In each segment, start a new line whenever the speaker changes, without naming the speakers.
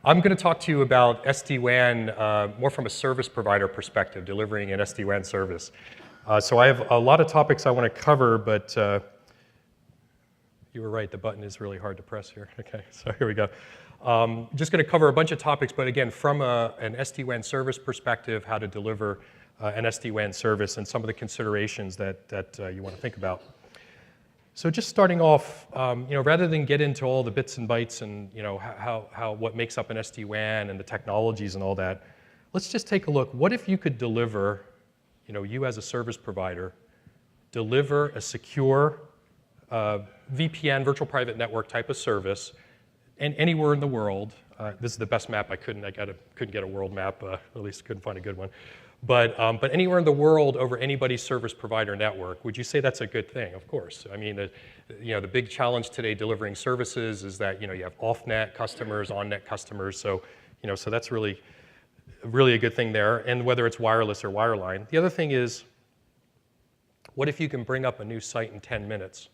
I'm going to talk to you about SD-WAN more from a service provider perspective, delivering an SD-WAN service. So I have a lot of topics I want to cover, but you were right, the button is really hard to press here. Okay, so here we go. Just going to cover a bunch of topics, but again, from an SD-WAN service perspective, how to deliver an SD-WAN service and some of the considerations that you want to think about. So just starting off, rather than get into all the bits and bytes and what makes up an SD-WAN and the technologies and all that, let's just take a look. What if you could deliver, you as a service provider, deliver a secure VPN, virtual private network type of service, and anywhere in the world. This is the best map I couldn't get a world map. At least couldn't find a good one. But anywhere in the world over anybody's service provider network, would you say that's a good thing? Of course. I mean, the big challenge today delivering services is that you have off-net customers, on-net customers. So so that's really a good thing there. And whether it's wireless or wireline. The other thing is, what if you can bring up a new site in 10 minutes?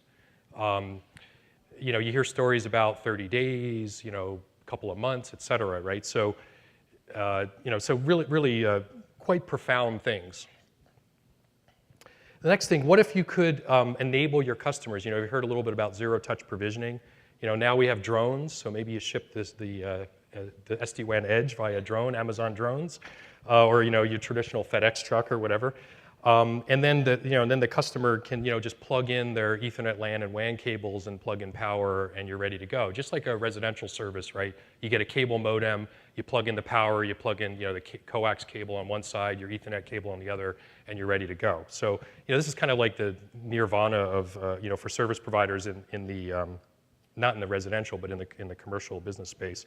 You hear stories about 30 days, a couple of months, et cetera, right? So so really. Quite profound things. The next thing, what if you could enable your customers? You heard a little bit about zero-touch provisioning. Now we have drones, so maybe you ship the SD-WAN Edge via drone, Amazon drones, or your traditional FedEx truck or whatever. And then the customer can just plug in their Ethernet LAN and WAN cables and plug in power, and you're ready to go. Just like a residential service, right? You get a cable modem, you plug in the power, you plug in the coax cable on one side, your Ethernet cable on the other, and you're ready to go. So this is kind of like the nirvana of for service providers in the not in the residential, but in the commercial business space.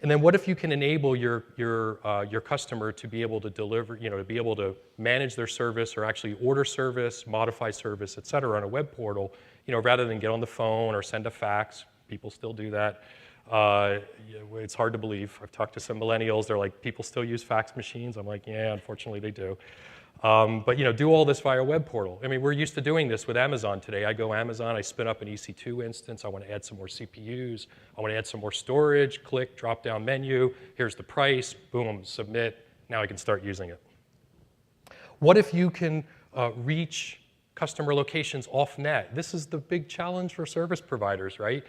And then what if you can enable your customer to be able to deliver, to be able to manage their service or actually order service, modify service, et cetera, on a web portal, rather than get on the phone or send a fax. People still do that. It's hard to believe. I've talked to some millennials. They're like, people still use fax machines. I'm like, yeah, unfortunately they do. But do all this via web portal. I mean, we're used to doing this with Amazon today. I go Amazon, I spin up an EC2 instance. I want to add some more CPUs. I want to add some more storage. Click, drop-down menu. Here's the price. Boom, submit. Now I can start using it. What if you can reach customer locations off-net? This is the big challenge for service providers, right?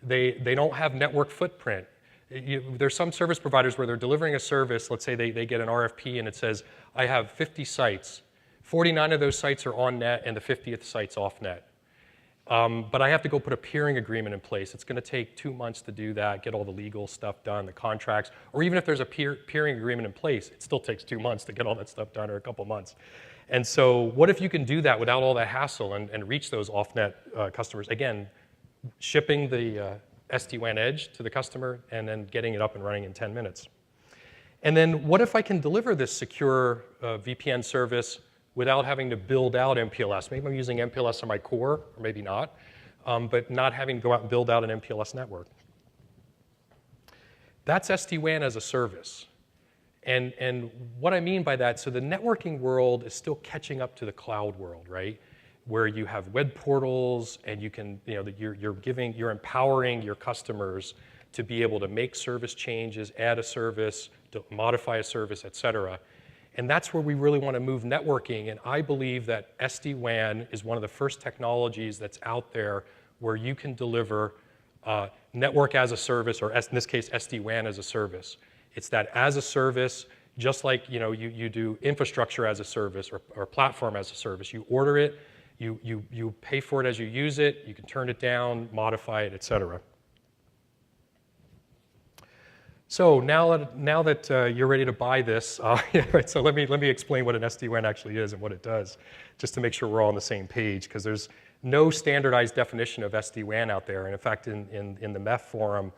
They don't have network footprint. There's some service providers where they're delivering a service. Let's say they get an RFP and it says, I have 50 sites. 49 of those sites are on net and the 50th site's off net. But I have to go put a peering agreement in place. It's going to take 2 months to do that, get all the legal stuff done, the contracts. Or even if there's a peering agreement in place, it still takes 2 months to get all that stuff done, or a couple months. And so what if you can do that without all that hassle and reach those off-net customers? Again, shipping the SD-WAN Edge to the customer and then getting it up and running in 10 minutes. And then what if I can deliver this secure VPN service without having to build out MPLS? Maybe I'm using MPLS on my core, or maybe not, but not having to go out and build out an MPLS network. That's SD-WAN as a service. And what I mean by that, so the networking world is still catching up to the cloud world, right? Where you have web portals and you can, you're empowering your customers to be able to make service changes, add a service, to modify a service, et cetera. And that's where we really want to move networking. And I believe that SD-WAN is one of the first technologies that's out there where you can deliver network as a service, or in this case, SD-WAN as a service. It's that as a service, just like you do infrastructure as a service or platform as a service. You order it, you pay for it as you use it, you can turn it down, modify it, et cetera. So now that you're ready to buy this, so let me explain what an SD-WAN actually is and what it does, just to make sure we're all on the same page, because there's no standardized definition of SD-WAN out there. And in fact, in the MEF forum,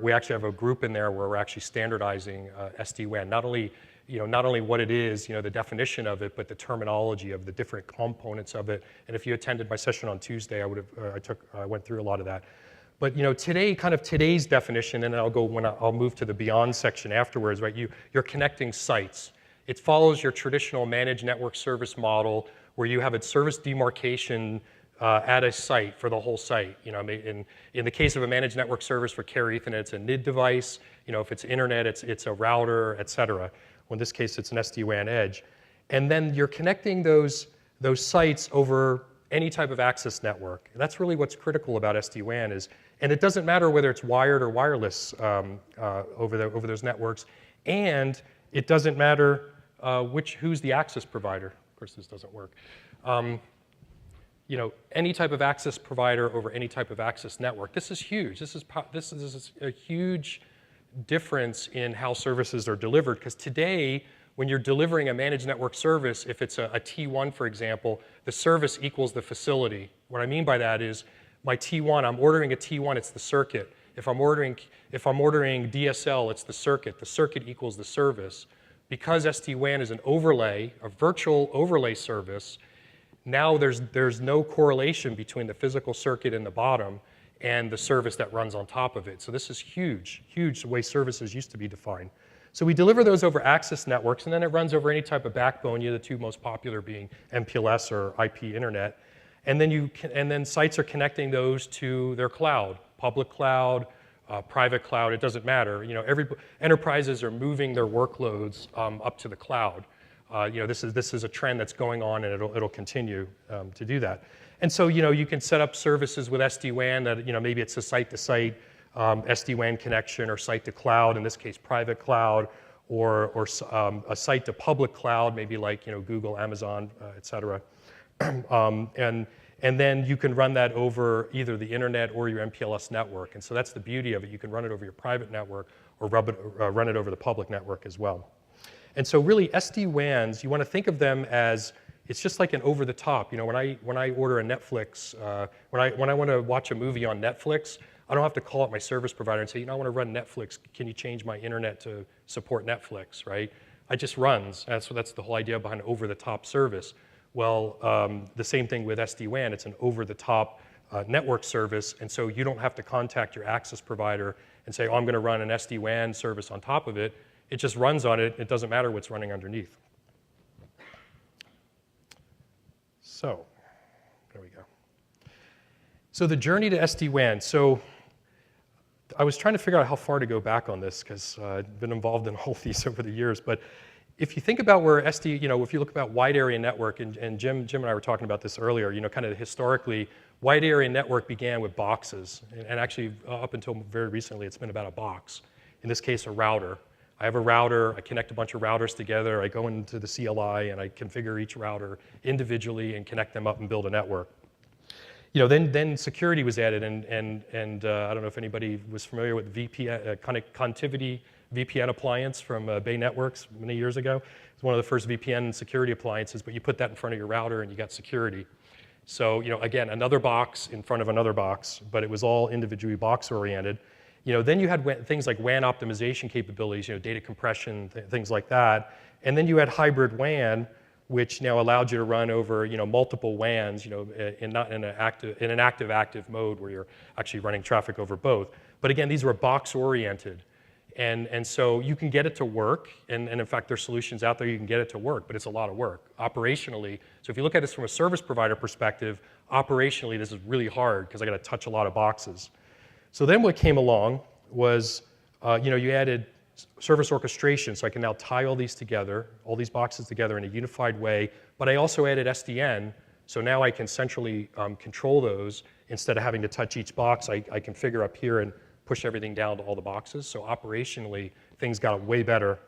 we actually have a group in there where we're actually standardizing SD-WAN, not only what it is, the definition of it, but the terminology of the different components of it. And if you attended my session on Tuesday, I went through a lot of that. But today, today's definition, and I'll move to the beyond section afterwards, right? You're connecting sites. It follows your traditional managed network service model where you have a service demarcation at a site for the whole site. You know, in the case of a managed network service for carrier Ethernet, it's a NID device. You know, if it's internet, it's a router, et cetera. Well, in this case, it's an SD-WAN edge. And then you're connecting those sites over any type of access network. And that's really what's critical about SD-WAN is, and it doesn't matter whether it's wired or wireless over those networks, and it doesn't matter who's the access provider. Of course, this doesn't work. You know, any type of access provider over any type of access network. This is huge. This is a huge difference in how services are delivered, because today, when you're delivering a managed network service, if it's a T1, for example, the service equals the facility. What I mean by that is my T1, I'm ordering a T1, it's the circuit. If I'm ordering DSL, it's the circuit. The circuit equals the service. Because SD-WAN is an overlay, a virtual overlay service, now there's no correlation between the physical circuit in the bottom and the service that runs on top of it. So this is huge, huge the way services used to be defined. So we deliver those over access networks, and then it runs over any type of backbone, the two most popular being MPLS or IP internet. And then sites are connecting those to their cloud, public cloud, private cloud, it doesn't matter. You know, enterprises are moving their workloads up to the cloud. You know, this is a trend that's going on, and it'll continue to do that. And so, you know, you can set up services with SD-WAN that, you know, maybe it's a site-to-site SD-WAN connection, or site-to-cloud, in this case, private cloud, or a site-to-public cloud, maybe like, you know, Google, Amazon, et cetera. And then you can run that over either the internet or your MPLS network. And so that's the beauty of it. You can run it over your private network or run it over the public network as well. And so really SD-WANs, you want to think of them as, it's just like an over-the-top. You know, when I order a Netflix, when I want to watch a movie on Netflix, I don't have to call up my service provider and say, you know, I want to run Netflix. Can you change my internet to support Netflix, right? It just runs. That's the whole idea behind an over-the-top service. Well, the same thing with SD-WAN. It's an over-the-top network service, and so you don't have to contact your access provider and say, oh, I'm going to run an SD-WAN service on top of it. It just runs on it. It doesn't matter what's running underneath. So there we go. So the journey to SD-WAN. So I was trying to figure out how far to go back on this, because I've been involved in all these over the years. But if you think about where you know, if you look about wide area network, and Jim and I were talking about this earlier, you know, kind of historically, wide area network began with boxes. And actually, up until very recently, it's been about a box. In this case, a router. I have a router, I connect a bunch of routers together, I go into the CLI, and I configure each router individually and connect them up and build a network. You know, then security was added, and I don't know if anybody was familiar with VPN, connectivity VPN appliance from Bay Networks many years ago. It's one of the first VPN security appliances, but you put that in front of your router and you got security. So, you know, again, another box in front of another box, but it was all individually box oriented. You know, then you had things like WAN optimization capabilities, you know, data compression, things like that. And then you had hybrid WAN, which now allowed you to run over, you know, multiple WANs, you know, not in an active mode where you're actually running traffic over both. But again, these were box oriented. And so you can get it to work, and in fact, there's solutions out there you can get it to work, but it's a lot of work operationally. So if you look at this from a service provider perspective, operationally, this is really hard because I got to touch a lot of boxes. So then what came along was, you know, you added service orchestration, so I can now tie all these together, all these boxes together in a unified way, but I also added SDN, so now I can centrally control those. Instead of having to touch each box, I configure up here and push everything down to all the boxes. So operationally, things got way better.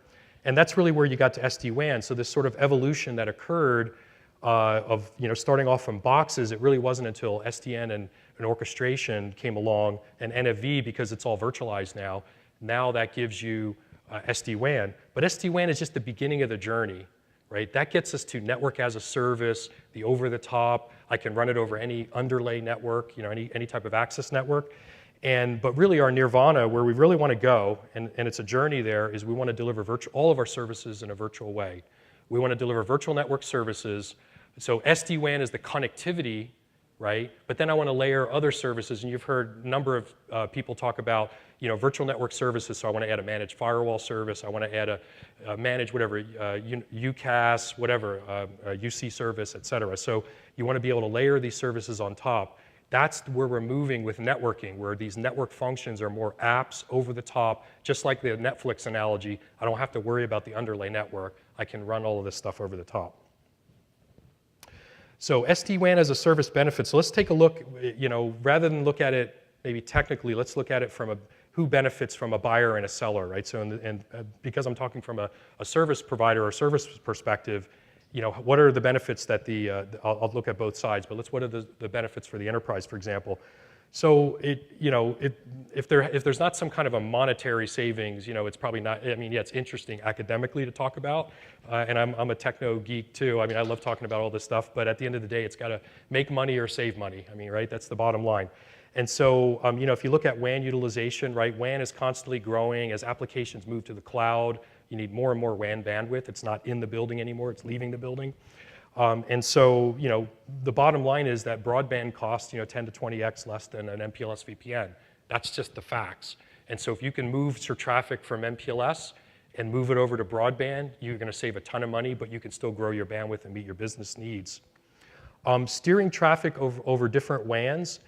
And that's really where you got to SD-WAN. So this sort of evolution that occurred of, you know, starting off from boxes, it really wasn't until SDN and orchestration came along, and NFV, because it's all virtualized now. Now that gives you SD-WAN. But SD-WAN is just the beginning of the journey, right? That gets us to network as a service, the over-the-top. I can run it over any underlay network, you know, any type of access network. But really our nirvana, where we really want to go, and it's a journey there, is we want to deliver all of our services in a virtual way. We want to deliver virtual network services. So SD-WAN is the connectivity right? But then I want to layer other services, and you've heard a number of people talk about, virtual network services. So I want to add a managed firewall service. I want to add a manage whatever, UCaaS, whatever, UC service, et cetera. So you want to be able to layer these services on top. That's where we're moving with networking, where these network functions are more apps over the top, just like the Netflix analogy. I don't have to worry about the underlay network. I can run all of this stuff over the top. So SD-WAN as a service benefit. So let's take a look, rather than look at it maybe technically, let's look at it from who benefits from a buyer and a seller, right? So because I'm talking from a service provider or service perspective, what are the benefits that I'll look at both sides, but what are the benefits for the enterprise, for example? So if there's not some kind of a monetary savings, it's probably not. I mean, yeah, it's interesting academically to talk about, and I'm a techno geek too. I mean, I love talking about all this stuff, but at the end of the day, it's got to make money or save money. I mean, right? That's the bottom line. And so, if you look at WAN utilization, right? WAN is constantly growing as applications move to the cloud. You need more and more WAN bandwidth. It's not in the building anymore. It's leaving the building. And so, the bottom line is that broadband costs, 10 to 20x less than an MPLS VPN. That's just the facts. And so if you can move your traffic from MPLS and move it over to broadband, you're going to save a ton of money, but you can still grow your bandwidth and meet your business needs. Steering traffic over different WANs.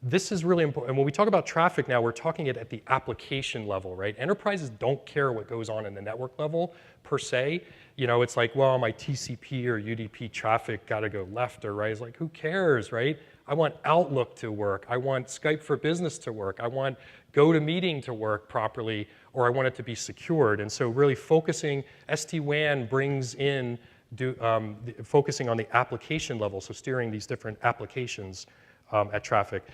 This is really important. And when we talk about traffic now, we're talking it at the application level, right? Enterprises don't care what goes on in the network level per se. It's like, well, my TCP or UDP traffic got to go left or right. It's like, who cares, right? I want Outlook to work. I want Skype for Business to work. I want GoToMeeting to work properly, or I want it to be secured. And so really focusing, SD-WAN brings in focusing on the application level, so steering these different applications at traffic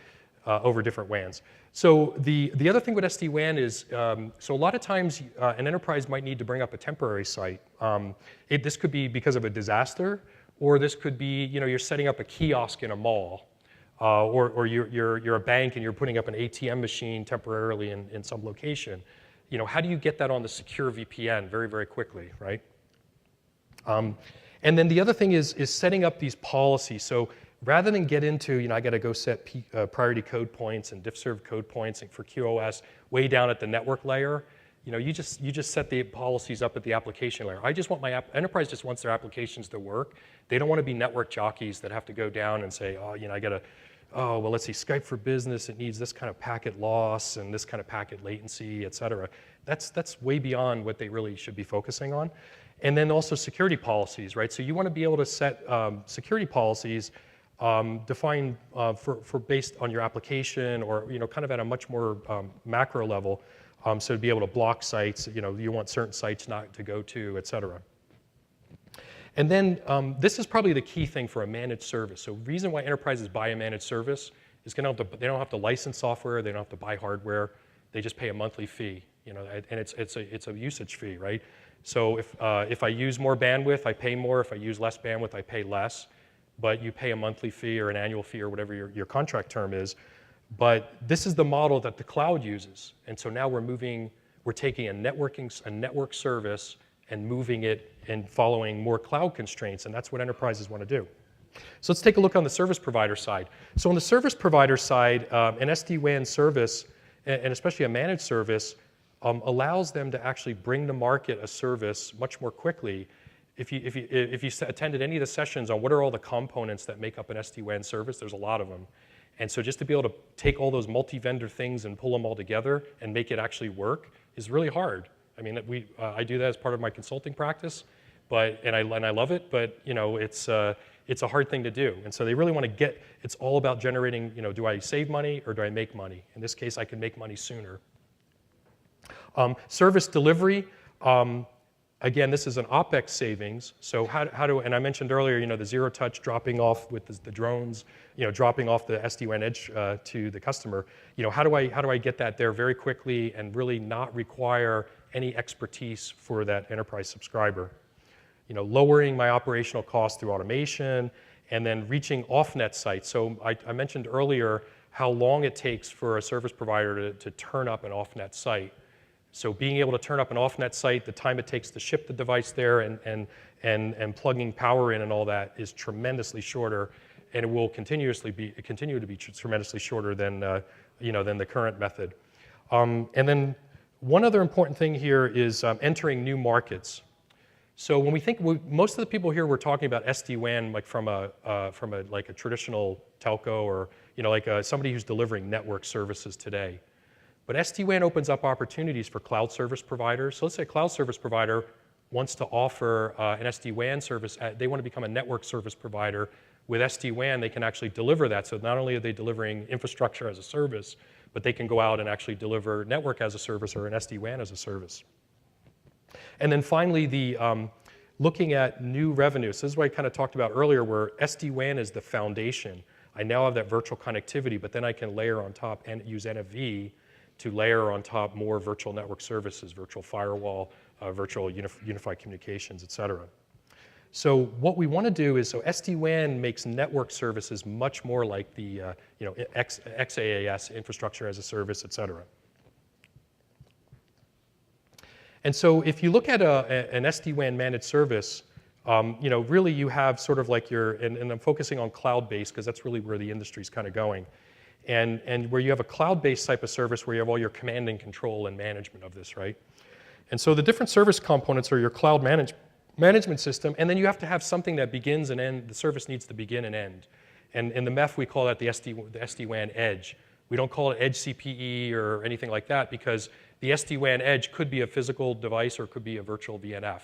over different WANs. So the other thing with SD-WAN is, so a lot of times an enterprise might need to bring up a temporary site. This could be because of a disaster, or this could be, you're setting up a kiosk in a mall, or you're a bank and you're putting up an ATM machine temporarily in some location. How do you get that on the secure VPN very, very quickly, right? And then the other thing is setting up these policies. So rather than get into, I got to go set priority code points and diff-serve code points for QoS way down at the network layer, you just set the policies up at the application layer. Enterprise just wants their applications to work. They don't want to be network jockeys that have to go down and say, I got to, well, let's see, Skype for Business, it needs this kind of packet loss and this kind of packet latency, et cetera. That's way beyond what they really should be focusing on. And then also security policies, right? So you want to be able to set security policies defined for based on your application, or kind of at a much more macro level, so to be able to block sites. You want certain sites not to go to, et cetera. And then this is probably the key thing for a managed service. So the reason why enterprises buy a managed service is they don't have to license software, they don't have to buy hardware, they just pay a monthly fee. And it's a usage fee, right? So if I use more bandwidth, I pay more. If I use less bandwidth, I pay less. But you pay a monthly fee or an annual fee or whatever your contract term is. But this is the model that the cloud uses. And so now we're taking a network service and moving it and following more cloud constraints, and that's what enterprises want to do. So let's take a look on the service provider side. So on the service provider side, an SD-WAN service, and especially a managed service, allows them to actually bring to market a service much more quickly. If you attended any of the sessions on what are all the components that make up an SD-WAN service, there's a lot of them. And so just to be able to take all those multi-vendor things and pull them all together and make it actually work is really hard. I mean, I do that as part of my consulting practice, and I love it, but it's a hard thing to do. And so they really want to it's all about generating, do I save money or do I make money? In this case, I can make money sooner. Service delivery. Again, this is an OpEx savings. So and I mentioned earlier, the zero touch dropping off with the drones, dropping off the SD-WAN edge to the customer. How do I get that there very quickly and really not require any expertise for that enterprise subscriber? Lowering my operational costs through automation, and then reaching off-net sites. So I mentioned earlier how long it takes for a service provider to turn up an off-net site. So being able to turn up an off-net site, the time it takes to ship the device there and plugging power in and all that is tremendously shorter. and it will continue to be tremendously shorter than, than the current method. And then one other important thing here is entering new markets. So when we think, most of the people here were talking about SD-WAN like from a traditional telco or somebody who's delivering network services today. But SD-WAN opens up opportunities for cloud service providers. So let's say a cloud service provider wants to offer an SD-WAN service. They want to become a network service provider. With SD-WAN, they can actually deliver that. So not only are they delivering infrastructure as a service, but they can go out and actually deliver network as a service or an SD-WAN as a service. And then finally, looking at new revenue. So this is what I kind of talked about earlier, where SD-WAN is the foundation. I now have that virtual connectivity, but then I can layer on top and use NFV to layer on top more virtual network services, virtual firewall, virtual unified communications, et cetera. So what we want to do is, so SD-WAN makes network services much more like the XaaS, infrastructure as a service, et cetera. And so if you look at an SD-WAN managed service, really you have sort of like and I'm focusing on cloud-based because that's really where the industry's kind of going. And where you have a cloud-based type of service where you have all your command and control and management of this, right? And so the different service components are your cloud management system, and then you have to have something that begins and ends. The service needs to begin and end. And in the MEF, we call that the SD-WAN edge. We don't call it edge CPE or anything like that because the SD-WAN edge could be a physical device or it could be a virtual VNF.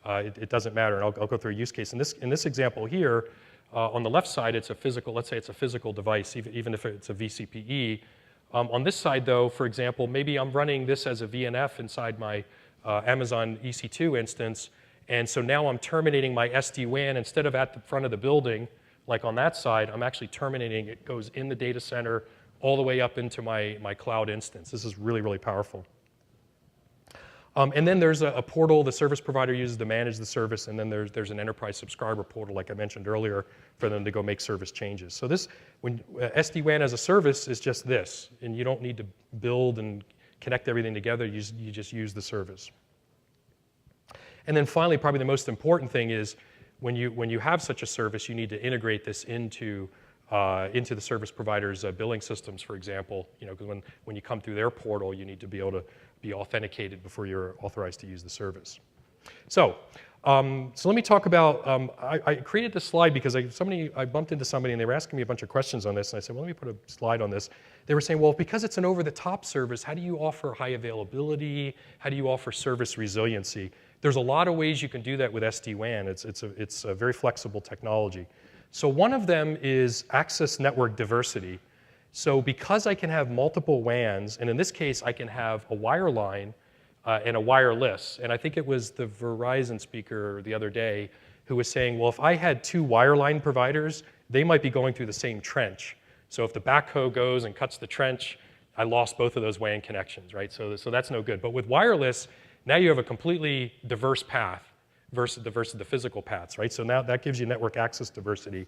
It doesn't matter, and I'll go through a use case. In this example here, on the left side, it's a physical, let's say it's a physical device, even if it's a vCPE. On this side, though, for example, maybe I'm running this as a VNF inside my Amazon EC2 instance, and so now I'm terminating my SD-WAN. Instead of at the front of the building, like on that side, I'm actually terminating. It goes in the data center all the way up into my cloud instance. This is really, really powerful. And then there's a portal the service provider uses to manage the service, and then there's an enterprise subscriber portal, like I mentioned earlier, for them to go make service changes. So when SD-WAN as a service is just this, and you don't need to build and connect everything together, you just use the service. And then finally, probably the most important thing is when you have such a service, you need to integrate this into the service provider's billing systems, for example. Because when you come through their portal, you need to be able to be authenticated before you're authorized to use the service. So let me talk about, I created this slide because I bumped into somebody and they were asking me a bunch of questions on this, and I said, well, let me put a slide on this. They were saying, well, because it's an over-the-top service, how do you offer high availability? How do you offer service resiliency? There's a lot of ways you can do that with SD-WAN. It's a very flexible technology. So one of them is access network diversity. So because I can have multiple WANs, and in this case, I can have a wireline and a wireless. And I think it was the Verizon speaker the other day who was saying, well, if I had two wireline providers, they might be going through the same trench. So if the backhoe goes and cuts the trench, I lost both of those WAN connections, right? So that's no good. But with wireless, now you have a completely diverse path versus the physical paths, right? So now that gives you network access diversity.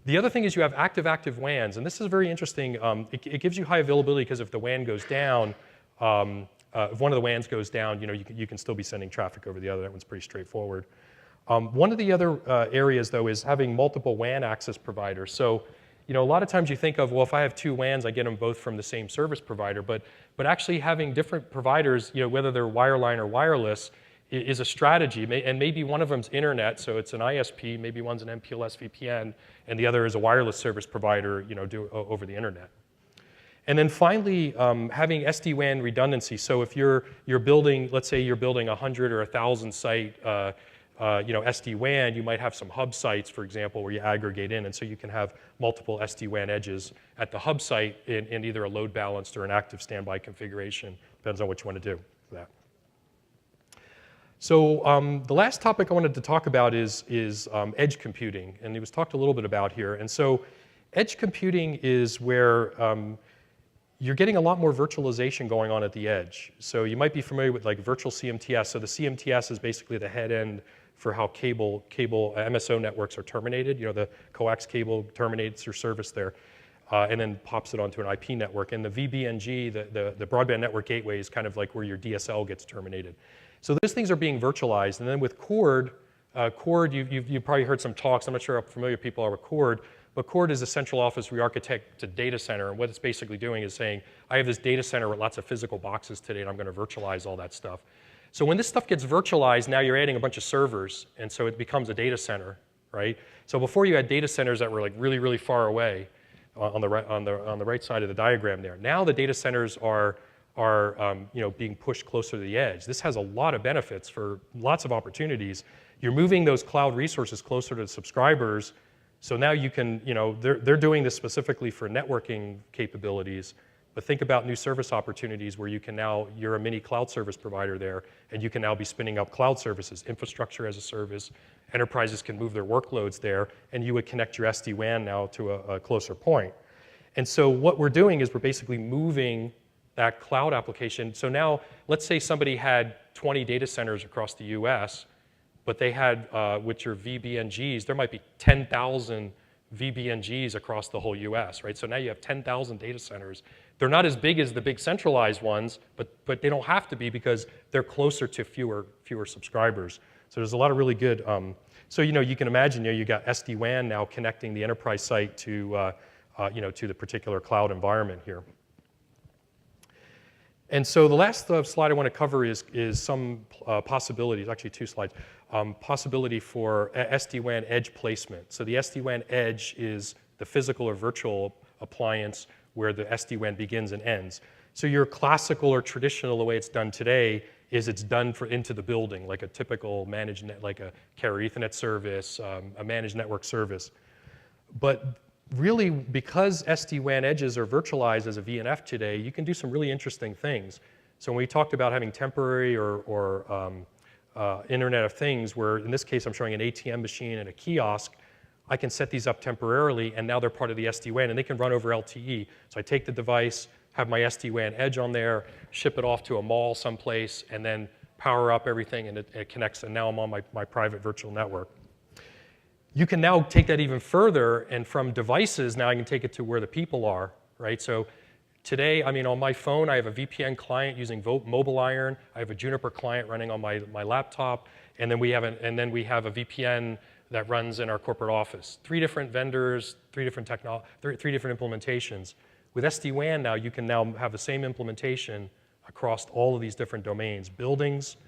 The other thing is you have active WANs, and this is very interesting. It gives you high availability because if the WAN goes down, if one of the WANs goes down, you can still be sending traffic over the other. That one's pretty straightforward. One of the other areas, though, is having multiple WAN access providers. So, a lot of times you think of, well, if I have two WANs, I get them both from the same service provider. But actually having different providers, whether they're wireline or wireless, is a strategy. And maybe one of them's internet, so it's an ISP. Maybe one's an MPLS VPN, and the other is a wireless service provider, over the internet. And then finally, having SD-WAN redundancy. So if you're building, let's say you're building 100 or 1,000 site, SD-WAN, you might have some hub sites, for example, where you aggregate in, and so you can have multiple SD-WAN edges at the hub site in either a load balanced or an active standby configuration. Depends on what you want to do for that. So the last topic I wanted to talk about is edge computing, and it was talked a little bit about here. And so edge computing is where you're getting a lot more virtualization going on at the edge. So you might be familiar with like virtual CMTS. So the CMTS is basically the head end for how cable MSO networks are terminated. The coax cable terminates your service there and then pops it onto an IP network. And the VBNG, the broadband network gateway, is kind of like where your DSL gets terminated. So those things are being virtualized. And then with Cord, you've probably heard some talks. I'm not sure how familiar people are with Cord, but CORD is a central office re-architected data center, and what it's basically doing is saying, I have this data center with lots of physical boxes today, and I'm going to virtualize all that stuff. So when this stuff gets virtualized, now you're adding a bunch of servers, and so it becomes a data center, right? So before you had data centers that were like really, really far away on the right side of the diagram there. Now the data centers are being pushed closer to the edge. This has a lot of benefits for lots of opportunities. You're moving those cloud resources closer to the subscribers, so now you can, they're doing this specifically for networking capabilities, but think about new service opportunities where you can now, you're a mini cloud service provider there, and you can now be spinning up cloud services, infrastructure as a service. Enterprises can move their workloads there, and you would connect your SD-WAN now to a closer point. And so what we're doing is we're basically moving that cloud application. So now, let's say somebody had 20 data centers across the US, but they had, with your VBNGs, there might be 10,000 VBNGs across the whole US, right? So now you have 10,000 data centers. They're not as big as the big centralized ones, but they don't have to be because they're closer to fewer subscribers. So there's a lot of really good, so you can imagine, you got SD-WAN now connecting the enterprise site to, to the particular cloud environment here. And so the last slide I want to cover is some possibilities, actually 2 slides, possibility for SD-WAN edge placement. So the SD-WAN edge is the physical or virtual appliance where the SD-WAN begins and ends. So your classical or traditional, the way it's done today, is it's done into the building, like a typical managed net, like a carrier Ethernet service, a managed network service. But really, because SD-WAN edges are virtualized as a VNF today, you can do some really interesting things. So when we talked about having temporary or Internet of Things, where in this case I'm showing an ATM machine and a kiosk, I can set these up temporarily, and now they're part of the SD-WAN, and they can run over LTE. So I take the device, have my SD-WAN edge on there, ship it off to a mall someplace, and then power up everything, and it connects, and now I'm on my private virtual network. You can now take that even further, and from devices, now I can take it to where the people are, right? So today, on my phone, I have a VPN client using MobileIron. I have a Juniper client running on my laptop, and then we have a VPN that runs in our corporate office. 3 different vendors, 3 different implementations. With SD-WAN now, you can now have the same implementation across all of these different domains: buildings,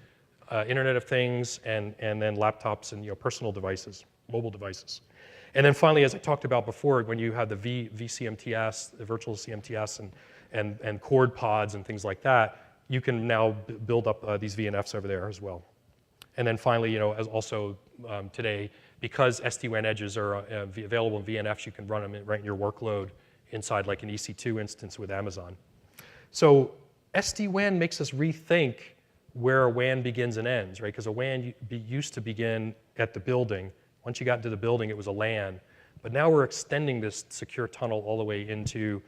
Internet of Things, and then laptops and personal devices, mobile devices. And then finally, as I talked about before, when you have the vCMTS, the virtual CMTS, and CORD pods and things like that, you can now build up these VNFs over there as well. And then finally, as also today, because SD-WAN edges are available in VNFs, you can run them right in your workload inside like an EC2 instance with Amazon. So SD-WAN makes us rethink where a WAN begins and ends, right? Because a WAN used to begin at the building. Once you got into the building, it was a LAN. But now we're extending this secure tunnel all the way into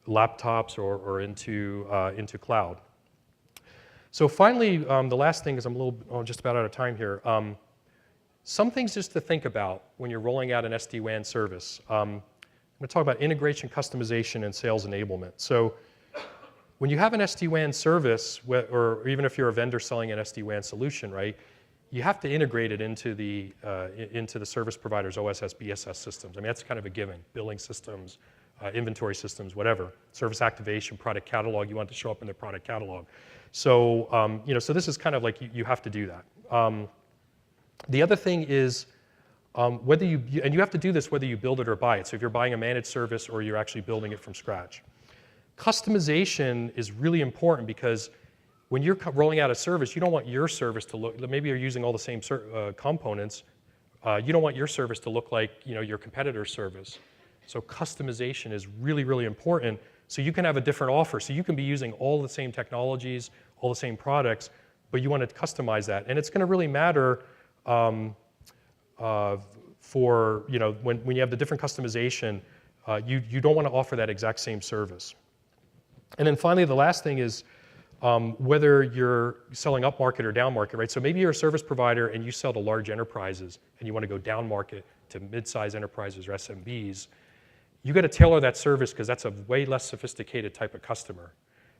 laptops or into cloud. So finally, the last thing is I'm just about out of time here. Some things just to think about when you're rolling out an SD-WAN service. I'm going to talk about integration, customization, and sales enablement. So when you have an SD-WAN service, or even if you're a vendor selling an SD-WAN solution, right, you have to integrate it into the service provider's OSS, BSS systems. That's kind of a given. Billing systems, inventory systems, whatever. Service activation, product catalog, you want it to show up in their product catalog. So, so this is kind of like you have to do that. The other thing is whether you have to do this whether you build it or buy it. So if you're buying a managed service or you're actually building it from scratch. Customization is really important because when you're rolling out a service, you don't want your service to look, maybe you're using all the same components, you don't want your service to look like your competitor's service. So customization is really, really important. So you can have a different offer. So you can be using all the same technologies, all the same products, but you want to customize that. And it's going to really matter for, when you have the different customization, you don't want to offer that exact same service. And then finally, the last thing is whether you're selling up market or down market, right? So maybe you're a service provider and you sell to large enterprises and you want to go down market to mid-size enterprises or SMBs. You got to tailor that service because that's a way less sophisticated type of customer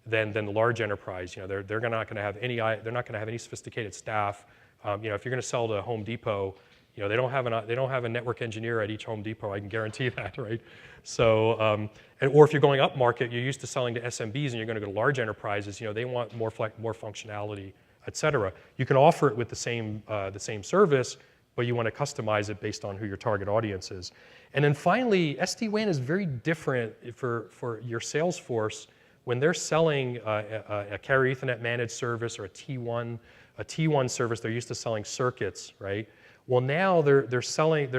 than the large enterprise. They're not going to have any sophisticated staff. If you're going to sell to Home Depot, You know, they don't have a network engineer at each Home Depot. I can guarantee that, right? So, or if you're going up market, you're used to selling to SMBs, and you're going to go to large enterprises. You know, they want more functionality, et cetera. You can offer it with the same service, but you want to customize it based on who your target audience is. And then finally, SD-WAN is very different for your sales force when they're selling a carrier Ethernet managed service or a T1 service. They're used to selling circuits, right? Well, now they're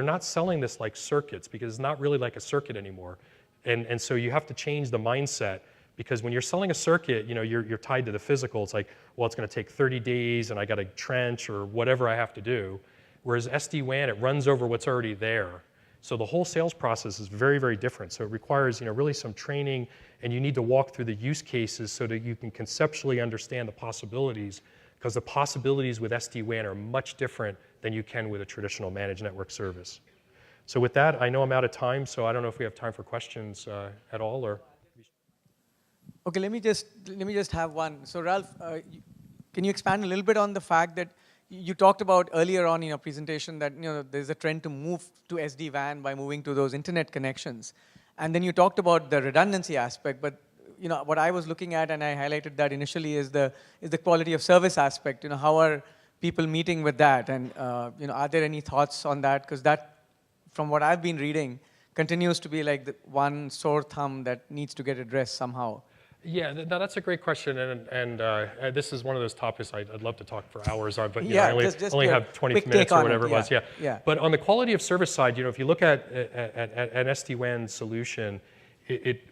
not selling this like circuits, because it's not really like a circuit anymore. And so you have to change the mindset, because when you're selling a circuit, you know, you're tied to the physical. It's like, well, it's going to take 30 days and I got to trench or whatever I have to do. Whereas SD-WAN, it runs over what's already there. So the whole sales process is very, very different. So it requires, you know, really some training, and you need to walk through the use cases so that you can conceptually understand the possibilities, because the possibilities with SD-WAN are much different than you can with a traditional managed network service. So with that, I know I'm out of time, so I don't know if we have time for questions at all, or.
Okay, let me just have one. So Ralph, can you expand a little bit on the fact that you talked about earlier on in your presentation that, you know, there's a trend to move to SD-WAN by moving to those internet connections, and then you talked about the redundancy aspect. But you know, what I was looking at, and I highlighted that initially, is the quality of service aspect. You know, how are people meeting with that, and you know, are there any thoughts on that? Because that, from what I've been reading, continues to be like the one sore thumb that needs to get addressed somehow.
Yeah, that's a great question, and this is one of those topics I'd love to talk for hours on, but you
yeah,
know, I only have 20 minutes or whatever it was. Yeah.
Yeah.
But on the quality of service side, you know, if you look at an SD-WAN solution,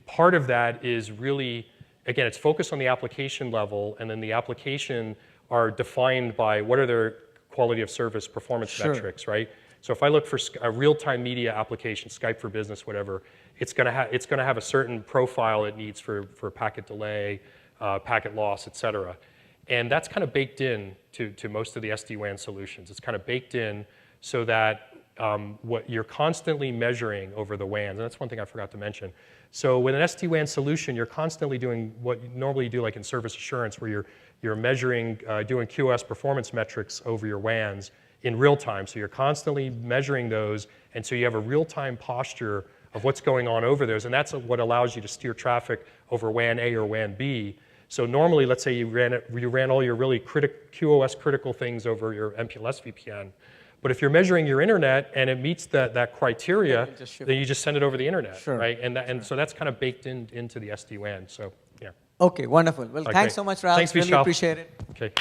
part of that is really, again, it's focused on the application level, and then the application are defined by what are their quality of service performance metrics, right? So if I look for a real-time media application, Skype for Business, whatever, it's going to have a certain profile it needs for packet delay, packet loss, et cetera. And that's kind of baked in to most of the SD-WAN solutions. It's kind of baked in so that what you're constantly measuring over the WANs, and that's one thing I forgot to mention. So with an SD-WAN solution, you're constantly doing what you normally do like in service assurance, where you're measuring, doing QoS performance metrics over your WANs in real time. So you're constantly measuring those, and so you have a real-time posture of what's going on over those, and that's what allows you to steer traffic over WAN A or WAN B. So normally, let's say you ran all your really QoS critical things over your MPLS VPN, but if you're measuring your internet and it meets that criteria, then you just send it over the internet, right? And so that's kind of baked into the SD-WAN. So yeah.
Okay, wonderful. Well, thanks so much, Ralph.
Thanks,
really
Vishal.
Appreciate it.
Okay.